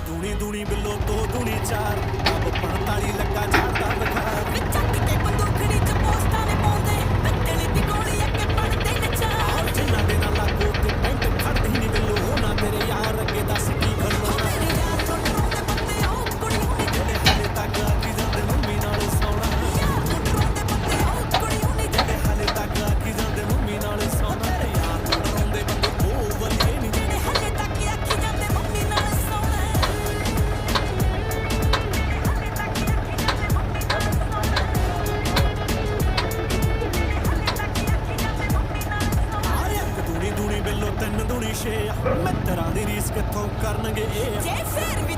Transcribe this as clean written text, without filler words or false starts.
ਦੂਣੀ ਦੂਣੀ ਬਿੱਲੋ ਦੋ ਦੂਣੀ ਚਾਰ ਰੱਬ 45 ਲੱਗਾ ਝਾੜਦਾ ਬਖਾਰ ਵੇ ਚੱਕ ਕੇ ਬੰਦੂਕੜੀ ਚ ਪੋਸਟਾਂ ਨੇ ਪਾਉਂਦੇ ਬੱਦਲ ਦੀ ਗੋਲੀ ਅੱਗੇ ਪੜਦੇ ਨੇ ਚਾਰ ਜਿੰਨਾ ਦੇ ਨਾਲ ਲਾਗੋ ਤੇ ਪੈਂਟ ਖੜਦੀ ਨਹੀਂ ਬਿੱਲੋ ਉਹਨਾਂ ਤੇਰੇ ਯਾਰ ਅੱਗੇ ਦੱਸ ਕੀ ਖਲੋਣਾ ਤੇਰੇ ਯਾਰ ਤੋਂ ਡਰਾਉਂਦੇ ਬੰਦੇ ਉਹ ਕੁੜੀ ਹੁਣੀ ਜਿਹੜੇ ਹਾਲੇ ਤੱਕ ਆਖੀ ਜਾਂਦੇ ਮੰਮੀ ਨਾਲ ਸੌਣਾ ਯਾਰ ਤੋਂ ਡਰਾਉਂਦੇ ਬੰਦੇ ਉਹ ਕੁੜੀ ਹੁਣੀ ਜਿਹੜੇ ਹਾਲੇ ਤੱਕ ਆਖੀ ਜਾਂਦੇ ਮੰਮੀ ਨਾਲ ਸੌਣਾ ਤੇਰੇ ਯਾਰ ਤੋਂ ਡਰਾਉਂਦੇ ਬੰਦੇ ਉਹ ਵਲੀਏ ਨਹੀਂ ਜਿਹੜੇ ਹਲੇ ਤੱਕ ਆਖੀ ਜਾਂਦੇ ਮੰਮੀ ਨਾਲ ਸੌਣਾ ਹਲੇ ਤੱਕ ਆਖੀ ਜਾਂਦੇ ਮੰਮੀ ਨਾਲ ਸੌਣਾ ਹਲੇ ਤੱਕ ਆਖੀ ਜਾਂਦੇ ਮੰਮੀ ਨਾਲ ਸੌਣਾ ਆਰੇ ਇੱਕ ਦੂਣੀ ਦੂਣੀ ਬਿੱਲੋ ਤਿੰਨ ਦੂਣੀ ਛੇ ਮਿੱਤਰਾਂ ਦੀ ਰੀਸ ਕਿੱਥੋਂ ਕਰਨਗੇ ਇਹ ਜੇ ਫੇਰ ਵੀ